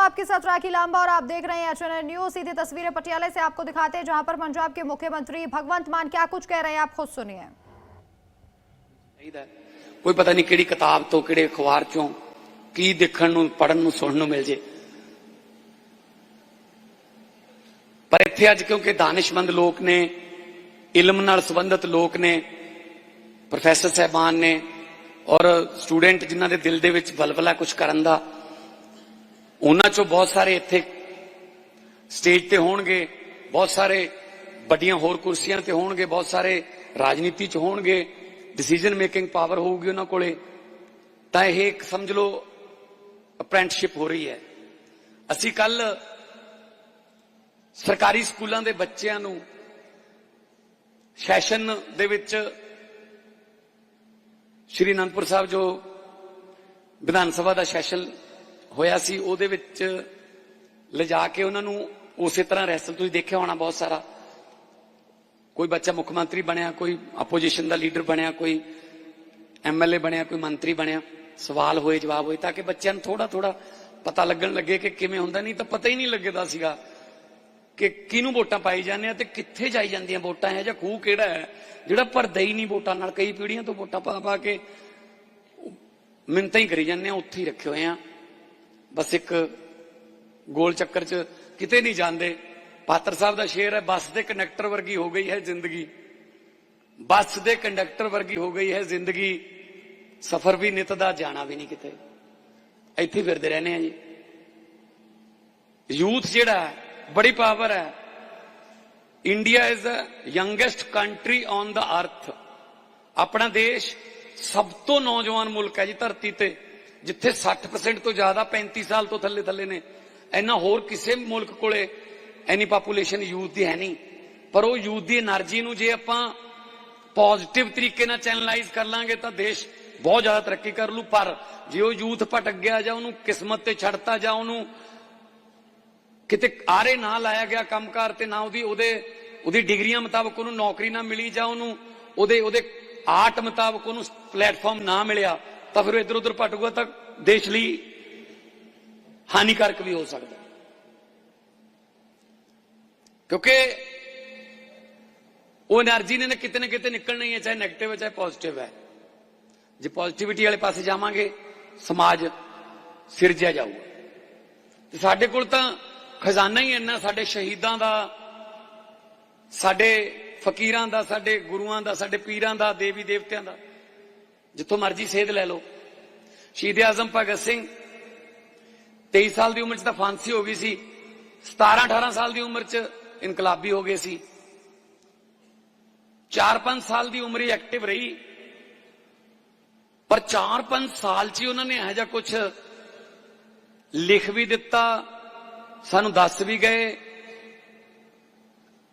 आपके साथ राखी लांबा और आप देख रहे हैं एचएनएन न्यूज। सीधी तस्वीरें पटियाला से आपको दिखाते हैं, जहां पर पंजाब के मुख्यमंत्री भगवंत मान क्या कुछ कह रहे हैं, आप खुद सुनिए। कोई पता नहीं किहड़ी किताब तो किहड़े अखबार चों की देखण नूं पढ़न नूं सुणन नूं मिल जे, पर इत्थे अज क्योंकि दानिशमंद लोग ने, इलम नाल संबंधित लोग ने, प्रोफैसर साहबान ने और स्टूडेंट जिन्हां दे दिल दे विच बलबला कुछ करन दा, उन्हां चों बहुत सारे इत्थे स्टेज ते होणगे, बहुत सारे वड्डियां होर कुर्सियां ते होणगे, बहुत सारे राजनीति च होणगे, डिसीजन मेकिंग पावर होगी उन्हां कोले। तां इह एक समझ लो अप्रैंटिसशिप हो रही है। असीं कल सरकारी स्कूलों के बच्चों नूं सैशन दे विच श्री आनंदपुर साहब जो विधान सभा का सैशन होया सी, उहदे विच लिजा के उन्हां नूं उसे तरह रैसल तुसीं देखिया होना, बहुत सारा कोई बच्चा मुख्यमंत्री बनया, कोई अपोजिशन का लीडर बनया, कोई MLA बनया, कोई मंत्री बनया, सवाल होए जवाब होए, ताकि बच्चों नूं थोड़ा थोड़ा पता लगन लगे कि किवें हुंदा। नहीं तो पता ही नहीं लगदा सीगा कि किहनूं वोटां पाई जाने ते कित्थे जाई जांदियां वोटां है, जां खूह किहड़ा है जिहड़ा भरदा ही नहीं वोटां नाल। कई पीढ़ियां तो वोटां पा पा के मिन्नतां ही करी जांदे, उत्थे ही रखे हुए हैं, बस एक गोल चक्कर च किते नहीं जांदे। पात्र साहब का शेर है, बस दे कंडक्टर वर्गी हो गई है जिंदगी, बस दे कंडक्टर वर्गी हो गई है जिंदगी, सफर भी नित दा जाना भी नहीं किते, इत्थे फिरदे रहने हैं जी। यूथ जिहड़ा बड़ी पावर है। India is the youngest country on the earth. अपना देश सब तो नौजवान मुल्क है जी धरती ते, जिथे 60% तो ज्यादा 35 साल तो थले थले ने। इन्ना होर किसी मुल्क कोले इन्नी पॉपूलेशन यूथ की है नहीं, पर वो यूथ की एनर्जी नूं जे आपां पॉजिटिव तरीके नाल चैनलाइज कर लांगे तो देश बहुत ज्यादा तरक्की कर लू। पर जे वो यूथ भटक गया, जां उहनूं किस्मत ते छड़ता, जां उहनूं किते आरे ना लाया गया कामकार ते ना उहदी डिग्रियां मुताबक उहनूं नौकरी ना मिली, जां उहनूं उहदे आर्ट मुताबक उहनूं प्लेटफॉर्म ना मिलिया, तो फिर इधर उधर भटकूगा तो देश लई हानिकारक भी हो सकता, क्योंकि वो एनर्जी ने किते ना किते निकलना ही है, चाहे नैगेटिव है चाहे पॉजिटिव है। जे पॉजिटिविटी वाले पासे जावांगे समाज सिरजिया जाऊगा। ते साडे कोल तां खजाना ही इन्ना, साडे शहीदां दा, साडे फकीरां दा, साडे गुरुआं दा, साडे पीरां दा, देवी देवतियां दा, जिथों मर्जी सेध लै लो। शहीद आजम भगत सिंह 23 साल की उम्र च तां फांसी हो गई सी, 17-18 साल की उम्र च इनकलाबी हो गए सी, 4-5 साल की उम्र ही एक्टिव रही, पर 4-5 साल च ही उन्होंने यह जा कुछ लिख भी दिता, सानू दस भी गए।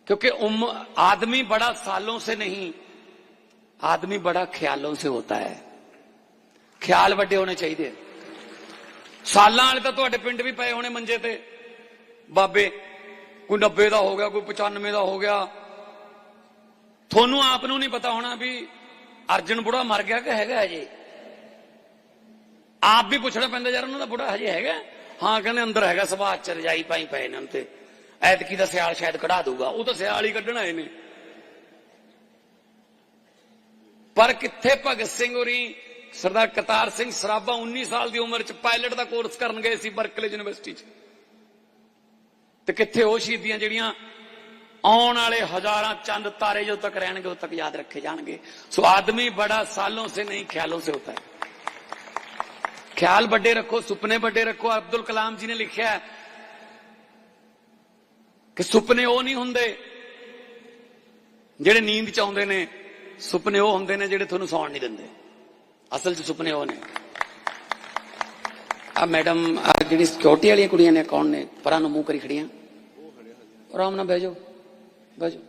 क्योंकि आदमी बड़ा सालों से नहीं, आदमी बड़ा ख्यालों से होता है। ख्याल वड्डे होने चाहिए। सालां वाले तो तुहाडे पिंड भी पए होने मंजे ते बाबे, कोई 90 का हो गया, कोई 95 का हो गया। थोनू आप नूं नहीं पता होना भी अर्जन बुढ़ा मर गया कि हैगा हजे। आप भी पुछना पैंदा, यार उन्होंने बुढ़ा हजे हैगा? हाँ कहने अंदर हैगा, सुभाष च रजाई पाई पे ने, ते ऐतकी दा सियाल शायद कढ़ा दूगा। वो तो सियाल ही कढ़ना है ने। पर कित्थे भगत सिंह होरी, सरदार करतार सिंह सराभा 19 साल की उम्र च पायलट का कोर्स करन गए सी बरकले यूनिवर्सिटी च, ते कित्थे वो शहीदियां जिहड़ियां आने वाले हजारां चंद तारे जो तक रहणगे उद तक याद रखे जाएंगे। सो आदमी बड़ा सालों से नहीं ख्यालों से होता है। ख्याल बड़े रखो, सुपने बड़े रखो। अब्दुल कलाम जी ने लिखा है कि सुपने वो नहीं हुंदे जिहड़े नींद च आउंदे ने, सुपने वो हुंदे ने जिहड़े तुहानूं सौण नहीं दिंदे। असल च सुपने वो ने। आ मैडम आ जिहड़ी सिक्योरिटी वाली कुड़ियां ने, कौन ने परां नूं मूंह करी खड़ियां, आराम नाल बह जाओ, बह जाओ।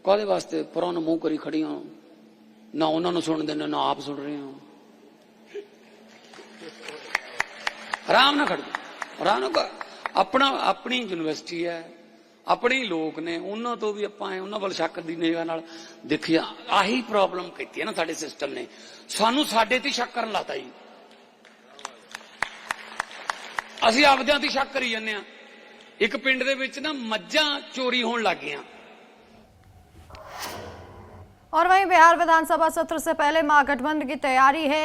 काहदे वास्ते परां नूं मूंह करी खड़ियां, ना उन्हां नूं सुण देने, ना आप सुण रहे हो। आराम ना खड़ जाओ, आराम ना। अपना अपनी यूनिवर्सिटी है, अपने ही लोग ने, उन्होंने तो भी आपां उन्होंने वाल शक दी निगाह नाल देखिए। आही प्रॉब्लम की है ना साडे सिस्टम ने, सानू साडे ते शक करन लाता जी। ਅਸੀਂ ਆਪਦਿਆਂ ਤੇ ਸ਼ੱਕ ਕਰੀ ਜਾਂਦੇ ਆ। ਇੱਕ ਪਿੰਡ ਦੇ ਵਿੱਚ ਨਾ ਮੱਝਾਂ ਚੋਰੀ होने लग गईਆਂ। और वहीं बिहार विधानसभा सत्र से पहले महागठबंधन की तैयारी है।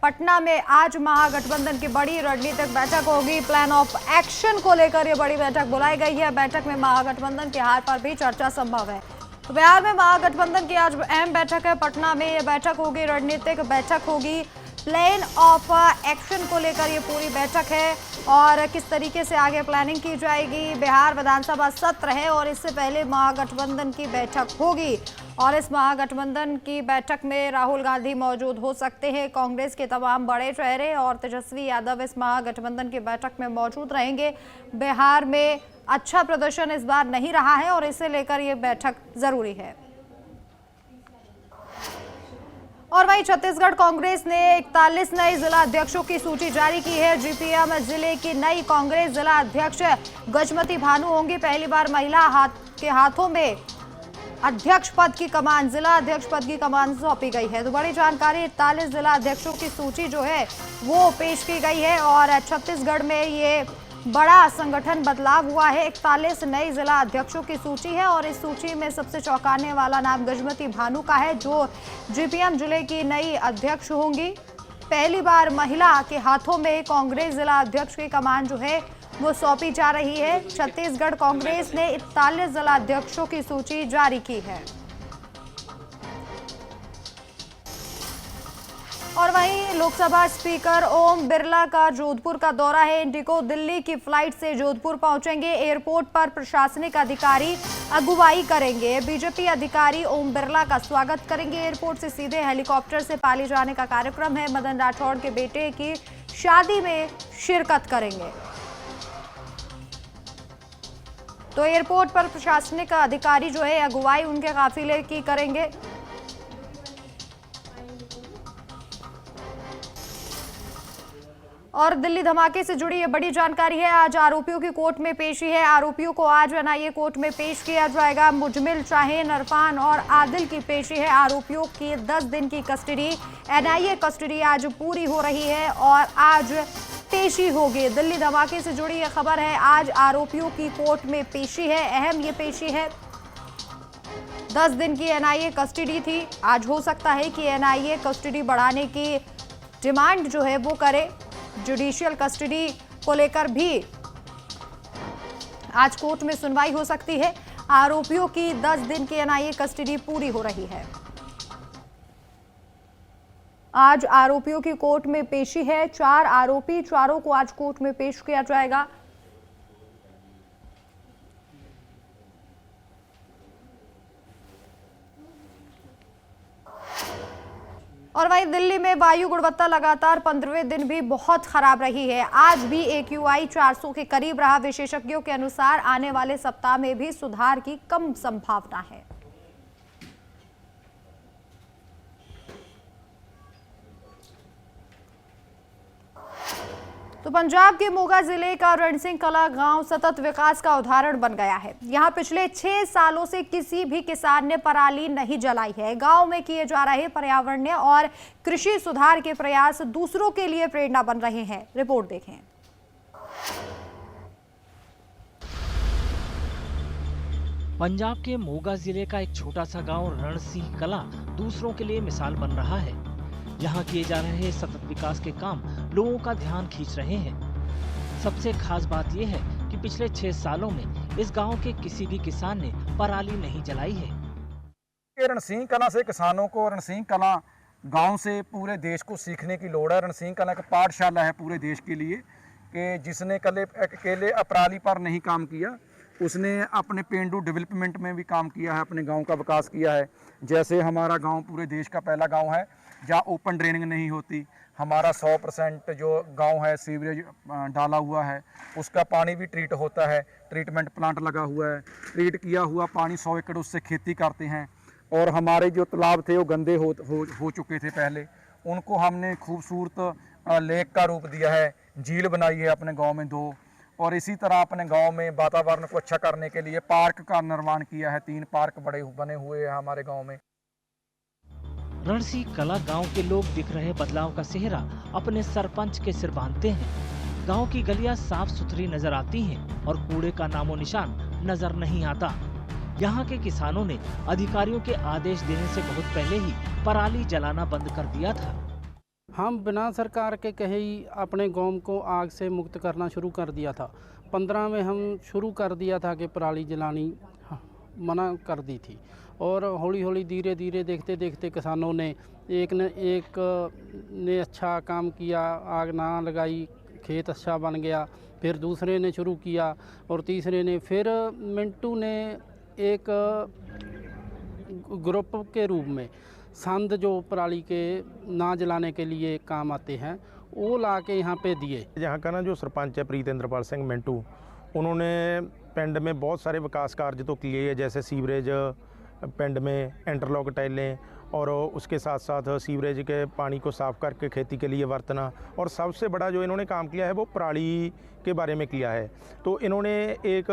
पटना में आज महागठबंधन की बड़ी रणनीतिक बैठक होगी। प्लान ऑफ एक्शन को लेकर यह बड़ी बैठक बुलाई गई है। बैठक में महागठबंधन की हार पर भी चर्चा संभव है। तो बिहार में महागठबंधन की आज अहम बैठक है। पटना में यह बैठक होगी, रणनीतिक बैठक होगी। प्लान ऑफ एक्शन को लेकर ये पूरी बैठक है और किस तरीके से आगे प्लानिंग की जाएगी। बिहार विधानसभा सत्र है और इससे पहले महागठबंधन की बैठक होगी और इस महागठबंधन की बैठक में राहुल गांधी मौजूद हो सकते हैं। कांग्रेस के तमाम बड़े चेहरे और तेजस्वी यादव इस महागठबंधन की बैठक में मौजूद रहेंगे। बिहार में अच्छा प्रदर्शन इस बार नहीं रहा है और इसे लेकर ये बैठक जरूरी है। और वहीं छत्तीसगढ़ कांग्रेस ने 41 नए जिला अध्यक्षों की सूची जारी की है। जीपीएम जिले की नई कांग्रेस जिला अध्यक्ष गजमती भानु होंगी। पहली बार महिला के हाथों में अध्यक्ष पद की कमान, जिला अध्यक्ष पद की कमान सौंपी गई है। तो बड़ी जानकारी, 41 जिला अध्यक्षों की सूची जो है वो पेश की गई है और छत्तीसगढ़ में ये बड़ा संगठन बदलाव हुआ है। 41 नए जिला अध्यक्षों की सूची है और इस सूची में सबसे चौंकाने वाला नाम गजमती भानु का है, जो जीपीएम जिले की नई अध्यक्ष होंगी। पहली बार महिला के हाथों में कांग्रेस जिला अध्यक्ष की कमान जो है वो सौंपी जा रही है। छत्तीसगढ़ कांग्रेस ने 41 जिला अध्यक्षों की सूची जारी की है। और वहीं लोकसभा स्पीकर ओम बिरला का जोधपुर का दौरा है। इंडिगो दिल्ली की फ्लाइट से जोधपुर पहुंचेंगे। एयरपोर्ट पर प्रशासनिक अधिकारी अगुवाई करेंगे। बीजेपी अधिकारी ओम बिरला का स्वागत करेंगे। एयरपोर्ट से सीधे हेलीकॉप्टर से पाली जाने का कार्यक्रम है। मदन राठौड़ के बेटे की शादी में शिरकत करेंगे। तो एयरपोर्ट पर प्रशासनिक अधिकारी जो है अगुवाई उनके काफिले की करेंगे। और दिल्ली धमाके से जुड़ी ये बड़ी जानकारी है। आज आरोपियों की कोर्ट में पेशी है। आरोपियों को आज एनआईए कोर्ट में पेश किया जाएगा। मुजमिल, शाहीन, इरफान और आदिल की पेशी है। आरोपियों की 10 दिन की कस्टडी, एनआईए कस्टडी आज पूरी हो रही है और आज पेशी होगी। दिल्ली धमाके से जुड़ी ये खबर है। आज आरोपियों की कोर्ट में पेशी है। अहम ये पेशी है। 10 दिन की एनआईए कस्टडी थी। आज हो सकता है कि एनआईए कस्टडी बढ़ाने की डिमांड जो है वो करे। जुडिशियल कस्टडी को लेकर भी आज कोर्ट में सुनवाई हो सकती है। आरोपियों की 10 दिन की एनआईए कस्टडी पूरी हो रही है। आज आरोपियों की कोर्ट में पेशी है। 4 आरोपी, चारों को आज कोर्ट में पेश किया जाएगा। और वहीं दिल्ली में वायु गुणवत्ता लगातार 15वें दिन भी बहुत खराब रही है। आज भी AQI 400 के करीब रहा। विशेषज्ञों के अनुसार आने वाले सप्ताह में भी सुधार की कम संभावना है। तो पंजाब के मोगा जिले का रणसिंह कला गांव सतत विकास का उदाहरण बन गया है। यहां पिछले 6 सालों से किसी भी किसान ने पराली नहीं जलाई है। गांव में किए जा रहे पर्यावरणीय और कृषि सुधार के प्रयास दूसरों के लिए प्रेरणा बन रहे हैं। रिपोर्ट देखें। पंजाब के मोगा जिले का एक छोटा सा गांव रणसिंह कला दूसरों के लिए मिसाल बन रहा है। यहाँ किए जा रहे सतत विकास के काम लोगों का ध्यान खींच रहे हैं। सबसे खास बात यह है कि पिछले 6 सालों में इस गांव के किसी भी किसान ने पराली नहीं जलाई है। रणसिंह कला से किसानों को, रणसिंह कला गांव से पूरे देश को सीखने की लोड़ है। रणसिंह कला एक पाठशाला है पूरे देश के लिए कि जिसने अकेले पराली पर नहीं काम किया, उसने अपने पेंडू डेवलपमेंट में भी काम किया है, अपने गांव का विकास किया है। जैसे हमारा गांव पूरे देश का पहला गांव है जहां ओपन ड्रेनिंग नहीं होती। हमारा 100% जो गांव है सीवरेज डाला हुआ है, उसका पानी भी ट्रीट होता है। ट्रीटमेंट प्लांट लगा हुआ है। ट्रीट किया हुआ पानी 100 एकड़ उससे खेती करते हैं। और हमारे जो तालाब थे वो गंदे हो चुके थे पहले, उनको हमने खूबसूरत लेक का रूप दिया है। झील बनाई है अपने गाँव में 2, और इसी तरह अपने गांव में वातावरण को अच्छा करने के लिए पार्क का निर्माण किया है। 3 पार्क बने हुए हैं हमारे गांव में। रणसिंह कला गांव के लोग दिख रहे बदलाव का सेहरा अपने सरपंच के सिर बांधते हैं। गांव की गलियां साफ सुथरी नजर आती हैं और कूड़े का नामो निशान नजर नहीं आता। यहाँ के किसानों ने अधिकारियों के आदेश देने से बहुत पहले ही पराली जलाना बंद कर दिया था। हम बिना सरकार के कहे ही अपने गांव को आग से मुक्त करना शुरू कर दिया था। 15 में हम शुरू कर दिया था कि पराली जलानी मना कर दी थी, और हौली हौली धीरे धीरे देखते देखते किसानों ने एक ने अच्छा काम किया, आग ना लगाई, खेत अच्छा बन गया। फिर दूसरे ने शुरू किया और तीसरे ने, फिर मिंटू ने एक ग्रुप के रूप में संद जो पराली के ना जलाने के लिए काम आते हैं वो ला के यहाँ पे दिए। यहाँ का ना जो सरपंच है प्रीतेंद्रपाल सिंह मिंटू, उन्होंने पिंड में बहुत सारे विकास कार्य तो किए हैं, जैसे सीवरेज पिंड में, इंटरलॉक टाइलें, और उसके साथ साथ सीवरेज के पानी को साफ़ करके खेती के लिए बरतना, और सबसे बड़ा जो इन्होंने काम किया है वो पराली के बारे में किया है। तो इन्होंने एक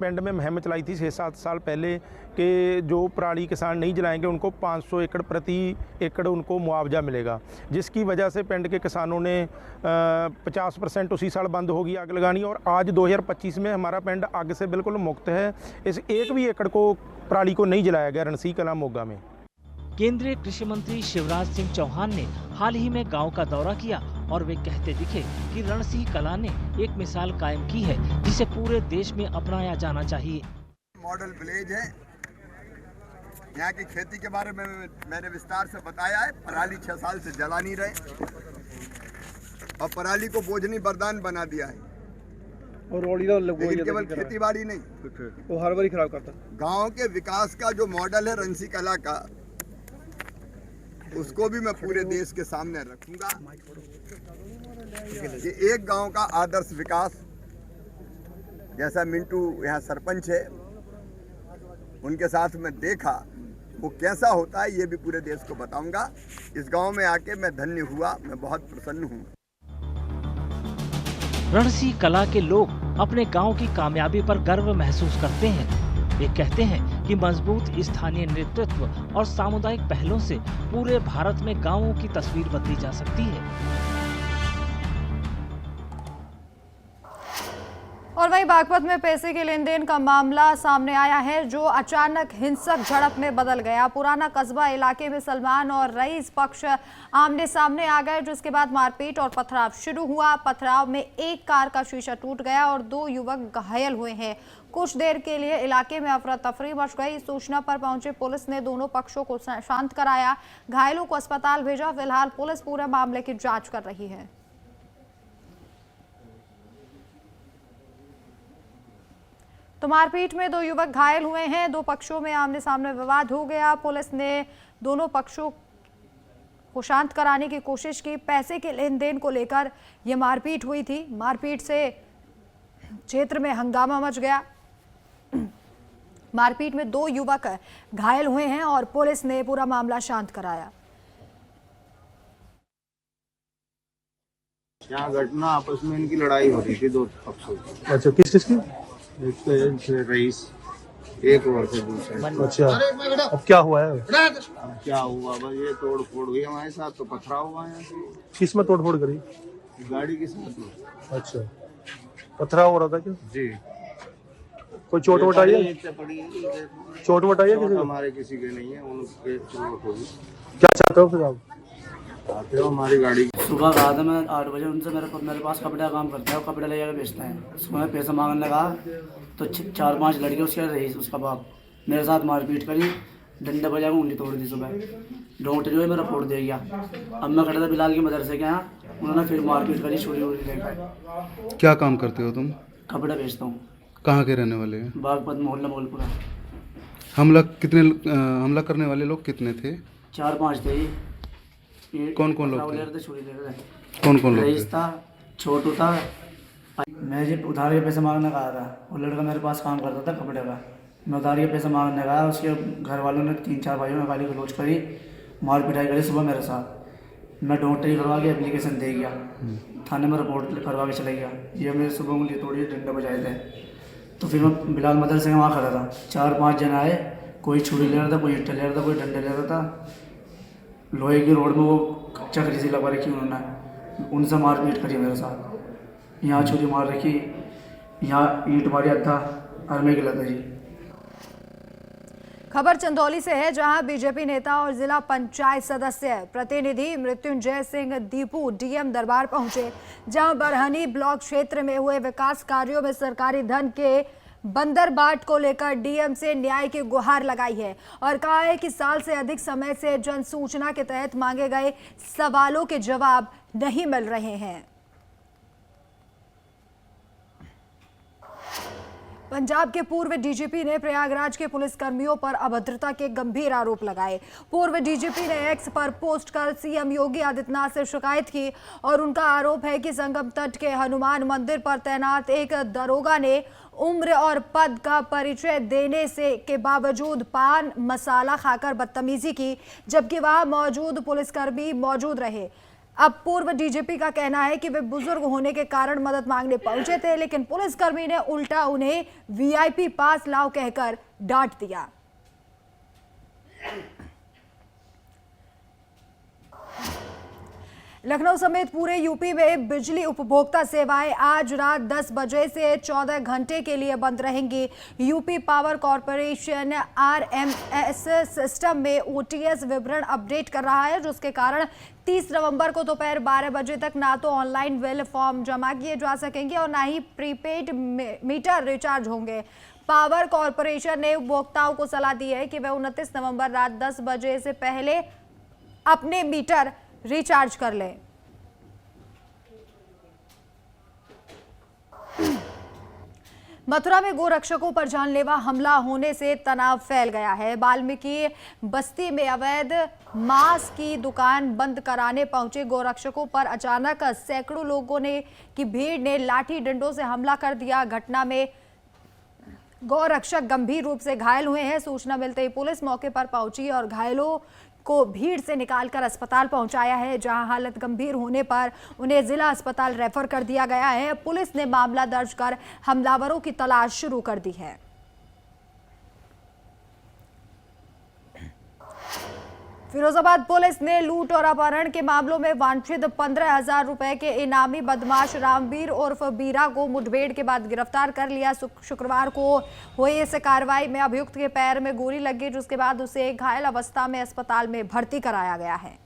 पिंड में मुहिम चलाई थी 6-7 साल पहले कि जो पराली किसान नहीं जलाएंगे उनको 500 एकड़ प्रति एकड़ उनको मुआवजा मिलेगा, जिसकी वजह से पिंड के किसानों ने 50% उसी साल बंद होगी आग लगानी, और आज 2025 में हमारा पिंड आग से बिल्कुल मुक्त है। इस एक भी एकड़ को पराली को नहीं जलाया गया रणसी कला मोगा में। केंद्रीय कृषि मंत्री शिवराज सिंह चौहान ने हाल ही में गांव का दौरा किया और वे कहते दिखे कि रणसिंह कला ने एक मिसाल कायम की है जिसे पूरे देश में अपनाया जाना चाहिए। मॉडल विलेज है। यहाँ की खेती के बारे में मैंने विस्तार से बताया है। पराली 6 साल से जला नहीं रहे और पराली को बोझनी वरदान बना दिया है, और लेकिन केवल खेती बाड़ी नहीं, वो हर बार खराब करता। गांव के विकास का जो मॉडल है रणसिंह कला का, उसको भी मैं पूरे देश के सामने रखूंगा कि एक गांव का आदर्श विकास, जैसा मिंटू यहाँ सरपंच है, उनके साथ मैं देखा वो कैसा होता है, ये भी पूरे देश को बताऊंगा। इस गांव में आके मैं धन्य हुआ, मैं बहुत प्रसन्न हूँ। रणसिंह कला के लोग अपने गांव की कामयाबी पर गर्व महसूस करते हैं। वे कहते हैं कि मजबूत स्थानीय नेतृत्व और सामुदायिक पहलों से पूरे भारत में गांवों की तस्वीर बदली जा सकती है। और वहीं बागपत में पैसे के लेन देन का मामला सामने आया है, जो अचानक हिंसक झड़प में बदल गया। पुराना कस्बा इलाके में सलमान और रईस पक्ष आमने सामने आ गए, जिसके बाद मारपीट और पथराव शुरू हुआ। पथराव में एक कार का शीशा टूट गया और 2 युवक घायल हुए हैं। कुछ देर के लिए इलाके में अफरा तफरी मच गई। सूचना पर पहुंचे पुलिस ने दोनों पक्षों को शांत कराया, घायलों को अस्पताल भेजा। फिलहाल पुलिस पूरे मामले की जांच कर रही है। तो मारपीट में 2 युवक घायल हुए हैं। 2 पक्षों में आमने सामने विवाद हो गया। पुलिस ने दोनों पक्षों को शांत कराने की कोशिश की। पैसे के लेन देन को लेकर यह मारपीट हुई थी। मारपीट से क्षेत्र में हंगामा मच गया। मारपीट में 2 युवक घायल हुए हैं और पुलिस ने पूरा मामला शांत कराया। यहाँ घटना आपस में इनकी लड़ाई हो रही थी 2 पक्षों की। अच्छा, किस चीज की? एक तो रईस, एक और से दूसरे। अच्छा, अब क्या हुआ है? अब क्या हुआ, बस ये तोड़ फोड़ हुई हमारे साथ, तो पथराव हुआ है। किस में तोड़ फोड़ करी? गाड़ी के साथ में। अच्छा, पथराव हो रहा था क्या? जी। कोई चोट वोट आई है? चोट वोट आई है किसी को? हमारे किसी के नहीं है, उनके चोट होगी। क्या चाहते हो फिर आप? आते हो हमारी गाड़ी। सुबह कहा था मैं 8 बजे उनसे, मेरे पास कपड़े का काम करता है, कपड़े ले जाकर बेचते हैं। सुबह पैसा मांगने लगा तो 4-5 लड़के उसके रईस, उसका बाप, मेरे साथ मारपीट करी, डंडे बजा के उंगली तोड़ दी। सुबह डॉक्टर जो है मेरा फोड़ दे गया। अब मैं खड़ा था बिलाल के मदरसे के यहाँ, उन्होंने फिर मारपीट करी, छुरी उड़ी लेकर। क्या काम करते हो तुम? कपड़े बेचता हूँ। कहाँ के रहने वाले हैं? बागपत मोहल्ला मोलपुरा। हमला करने वाले लोग कितने थे? 4-5 थे। कौन कौन लोग थे? कौन कौन लोग? रईस था, छोटू था। मैं जब उधार के पैसे मांगने का आया था, वो लड़का मेरे पास काम करता था कपड़े का। मैं उधार के पैसे मांगने का आया, उसके घर वालों ने 3-4 भाइयों ने गाली गलौज करी, मार पिटाई करी सुबह मेरे साथ। मैं डॉक्टरी करवा के एप्लीकेशन दे गया, थाने में रिपोर्ट करवा के चला गया। ये मेरे सुबह उंगली तोड़ी, डंडे बजाए थे। तो फिर मैं बिलाल मदरसे में वहाँ खड़ा था। 4-5 जन आए, कोई छुरी ले रहा था, कोई ईंटें ले रहा था, कोई डंडे ले रहा था। लोहे की रोड में वो चक्री सी लगा रखी उन्होंने, उनसे मारपीट करी मेरे साथ। यहाँ छुरी मार रखी, यहाँ ईंट मारी अद्धा और मैं गिला था जी। खबर चंदौली से है, जहां बीजेपी नेता और जिला पंचायत सदस्य प्रतिनिधि मृत्युंजय सिंह दीपू डीएम दरबार पहुंचे, जहां बरहनी ब्लॉक क्षेत्र में हुए विकास कार्यों में सरकारी धन के बंदरबाट को लेकर डीएम से न्याय की गुहार लगाई है और कहा है कि साल से अधिक समय से जन सूचना के तहत मांगे गए सवालों के जवाब नहीं मिल रहे हैं। पंजाब के पूर्व डीजीपी ने प्रयागराज के पुलिसकर्मियों पर अभद्रता के गंभीर आरोप लगाए। पूर्व डीजीपी ने एक्स पर पोस्ट कर सीएम योगी आदित्यनाथ से शिकायत की और उनका आरोप है कि संगम तट के हनुमान मंदिर पर तैनात एक दरोगा ने उम्र और पद का परिचय देने से के बावजूद पान मसाला खाकर बदतमीजी की, जबकि वहां मौजूद पुलिसकर्मी मौजूद रहे। अब पूर्व डीजीपी का कहना है कि वे बुजुर्ग होने के कारण मदद मांगने पहुंचे थे, लेकिन पुलिसकर्मी ने उल्टा उन्हें वीआईपी पास लाओ कहकर डांट दिया। लखनऊ समेत पूरे यूपी में बिजली उपभोक्ता सेवाएं आज रात 10 बजे से 14 घंटे के लिए बंद रहेंगी। UP power corporation RMS system में ओटीएस विवरण अपडेट कर रहा है, जिसके कारण 30 नवंबर को दोपहर 12 बजे तक ना तो ऑनलाइन बिल फॉर्म जमा किए जा सकेंगे और ना ही प्रीपेड मीटर रिचार्ज होंगे। पावर कॉरपोरेशन ने उपभोक्ताओं को सलाह दी है कि वे 29 नवंबर रात 10 बजे से पहले अपने मीटर रिचार्ज कर लें। मथुरा में गोरक्षकों पर जानलेवा हमला होने से तनाव फैल गया है। वाल्मीकि बस्ती में अवैध मांस की दुकान बंद कराने पहुंचे गोरक्षकों पर अचानक सैकड़ों लोगों की भीड़ ने लाठी डंडों से हमला कर दिया। घटना में गौरक्षक गंभीर रूप से घायल हुए हैं। सूचना मिलते ही पुलिस मौके पर पहुंची और घायलों को भीड़ से निकालकर अस्पताल पहुंचाया है, जहां हालत गंभीर होने पर उन्हें जिला अस्पताल रेफर कर दिया गया है। पुलिस ने मामला दर्ज कर हमलावरों की तलाश शुरू कर दी है। फिरोजाबाद पुलिस ने लूट और अपहरण के मामलों में वांछित 15,000 रुपए के इनामी बदमाश रामवीर उर्फ बीरा को मुठभेड़ के बाद गिरफ्तार कर लिया। शुक्रवार को हुई इस कार्रवाई में अभियुक्त के पैर में गोली लग गई, जिसके बाद उसे घायल अवस्था में अस्पताल में भर्ती कराया गया है।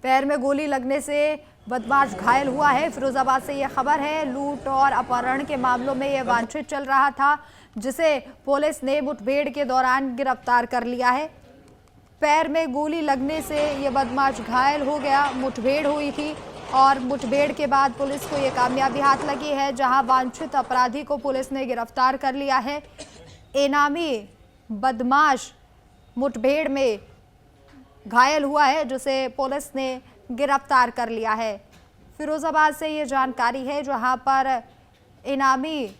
पैर में गोली लगने से बदमाश घायल हुआ है। फिरोजाबाद से यह खबर है। लूट और अपहरण के मामलों में यह वांछित चल रहा था, जिसे पुलिस ने मुठभेड़ के दौरान गिरफ्तार कर लिया है। पैर में गोली लगने से यह बदमाश घायल हो गया। मुठभेड़ हुई थी और मुठभेड़ के बाद पुलिस को यह कामयाबी हाथ लगी है, जहां वांछित अपराधी को पुलिस ने गिरफ्तार कर लिया है। इनामी बदमाश मुठभेड़ में घायल हुआ है, जिसे पुलिस ने गिरफ्तार कर लिया है। फिरोजाबाद से ये जानकारी है, जहां पर इनामी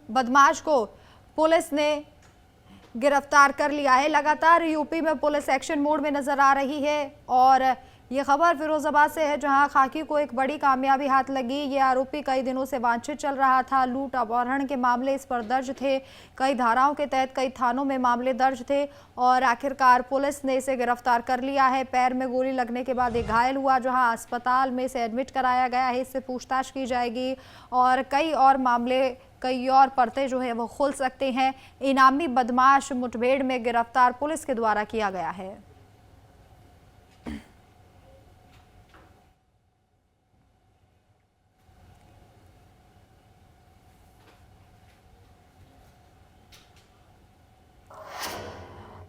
बदमाश को पुलिस ने गिरफ्तार कर लिया है। लगातार यूपी में पुलिस एक्शन मोड में नजर आ रही है और ये खबर फिरोजाबाद से है, जहां खाकी को एक बड़ी कामयाबी हाथ लगी। ये आरोपी कई दिनों से वांछित चल रहा था। लूट अपहरण के मामले इस पर दर्ज थे। कई धाराओं के तहत कई थानों में मामले दर्ज थे और आखिरकार पुलिस ने इसे गिरफ्तार कर लिया है। पैर में गोली लगने के बाद ये घायल हुआ, जहां अस्पताल में इसे एडमिट कराया गया है। इससे पूछताछ की जाएगी और कई और परतें जो है वो खुल सकते हैं। इनामी बदमाश मुठभेड़ में गिरफ्तार पुलिस के द्वारा किया गया है।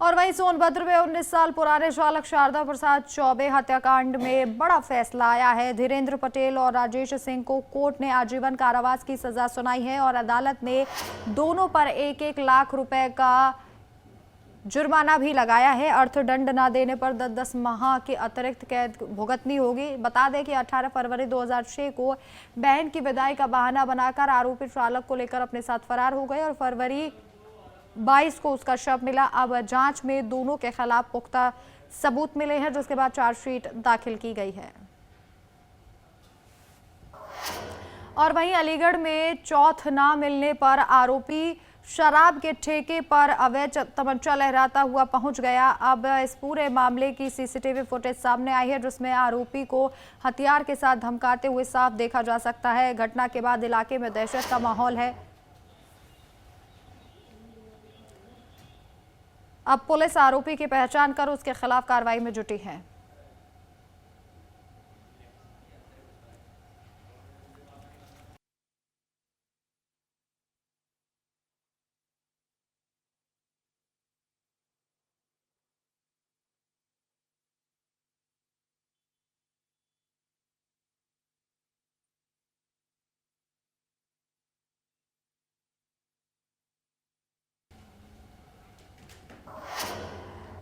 और वहीं सोनभद्र में 19 साल पुराने चालक शारदा प्रसाद चौबे हत्याकांड में बड़ा फैसला आया है। धीरेन्द्र पटेल और राजेश सिंह को कोर्ट ने आजीवन कारावास की सजा सुनाई है और अदालत ने दोनों पर 1-1 लाख रुपए का जुर्माना भी लगाया है। अर्थदंड न देने पर 10 माह की अतिरिक्त कैद भुगतनी होगी। बता दें कि 18 फरवरी 2006 को बहन की विदाई का बहाना बनाकर आरोपी चालक को लेकर अपने साथ फरार हो गए और फरवरी 22 को उसका शव मिला। अब जांच में दोनों के खिलाफ पुख्ता सबूत मिले हैं, जिसके बाद चार्जशीट दाखिल की गई है। और वहीं अलीगढ़ में चौथ न मिलने पर आरोपी शराब के ठेके पर अवैध तमंचा लहराता हुआ पहुंच गया। अब इस पूरे मामले की सीसीटीवी फुटेज सामने आई है, जिसमें आरोपी को हथियार के साथ धमकाते हुए साफ देखा जा सकता है। घटना के बाद इलाके में दहशत का माहौल है। अब पुलिस आरोपी की पहचान कर उसके खिलाफ कार्रवाई में जुटी है।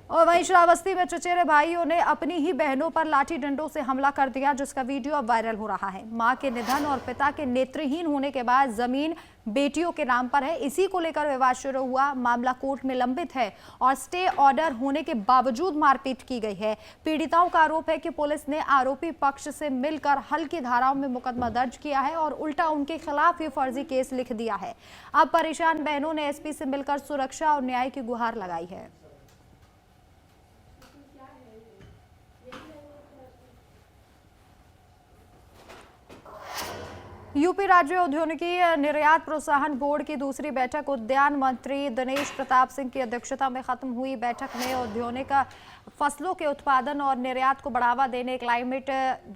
और वहीं श्रावस्ती में चचेरे भाइयों ने अपनी ही बहनों पर लाठी डंडों से हमला कर दिया, जिसका वीडियो अब वायरल हो रहा है। मां के निधन और पिता के नेत्रहीन होने के बाद जमीन बेटियों के नाम पर है। इसी को लेकर विवाद शुरू हुआ। मामला कोर्ट में लंबित है और स्टे ऑर्डर होने के बावजूद मारपीट की गई है। पीड़िताओं का आरोप है कि पुलिस ने आरोपी पक्ष से मिलकर हल्की धाराओं में मुकदमा दर्ज किया है और उल्टा उनके खिलाफ ही फर्जी केस लिख दिया है। अब परेशान बहनों ने एसपी से मिलकर सुरक्षा और न्याय की गुहार लगाई है। यूपी राज्य औद्योगिकी निर्यात प्रोत्साहन बोर्ड की दूसरी बैठक उद्यान मंत्री दिनेश प्रताप सिंह की अध्यक्षता में खत्म हुई। बैठक में औद्योगिक फसलों के उत्पादन और निर्यात को बढ़ावा देने, क्लाइमेट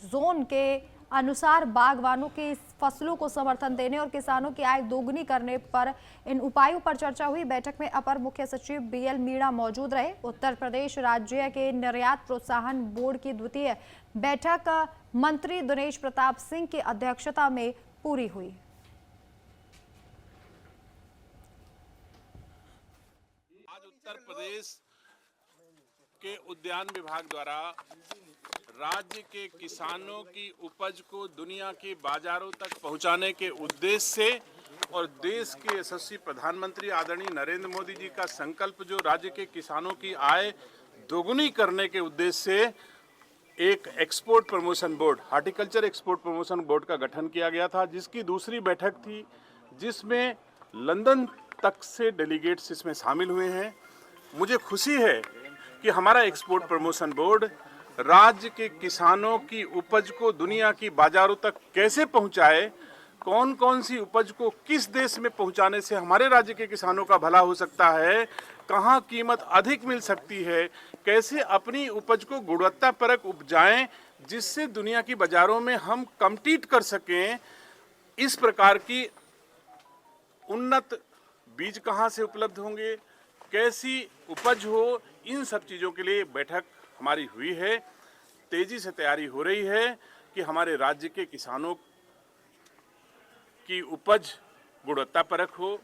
जोन के अनुसार बागवानों की फसलों को समर्थन देने और किसानों की आय दोगुनी करने पर इन उपायों पर चर्चा हुई। बैठक में अपर मुख्य सचिव बीएल मीणा मौजूद रहे। उत्तर प्रदेश राज्य के निर्यात प्रोत्साहन बोर्ड की द्वितीय बैठक मंत्री दिनेश प्रताप सिंह की अध्यक्षता में पूरी हुई। आज उत्तर प्रदेश के उद्यान विभाग द्वारा राज्य के किसानों की उपज को दुनिया के बाजारों तक पहुंचाने के उद्देश्य से और देश के यशस्वी प्रधानमंत्री आदरणीय नरेंद्र मोदी जी का संकल्प जो राज्य के किसानों की आय दोगुनी करने के उद्देश्य से एक export promotion board, horticulture export promotion board का गठन किया गया था, जिसकी दूसरी बैठक थी, जिसमें लंदन तक से डेलीगेट्स इसमें शामिल हुए हैं। मुझे खुशी है कि हमारा एक्सपोर्ट प्रमोशन बोर्ड राज्य के किसानों की उपज को दुनिया की बाजारों तक कैसे पहुंचाए, कौन कौन सी उपज को किस देश में पहुंचाने से हमारे राज्य के किसानों का भला हो सकता है, कहां कीमत अधिक मिल सकती है, कैसे अपनी उपज को गुणवत्तापरक उपजाएं जिससे दुनिया की बाजारों में हम कम्पीट कर सकें। इस प्रकार की उन्नत बीज कहां से उपलब्ध होंगे, कैसी उपज हो, इन सब चीज़ों के लिए बैठक हमारी हुई है। तेजी से तैयारी हो रही है कि हमारे राज्य के किसानों की उपज गुणवत्तापरक हो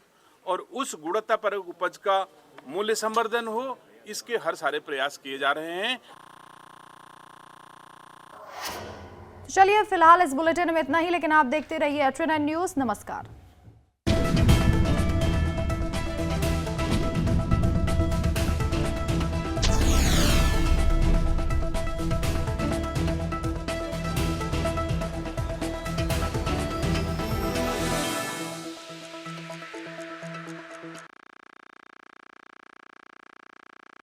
और उस गुणवत्तापरक उपज का मूल्य संवर्धन हो, इसके हर सारे प्रयास किए जा रहे हैं। चलिए फिलहाल इस बुलेटिन में इतना ही, लेकिन आप देखते रहिए HNN न्यूज़। नमस्कार।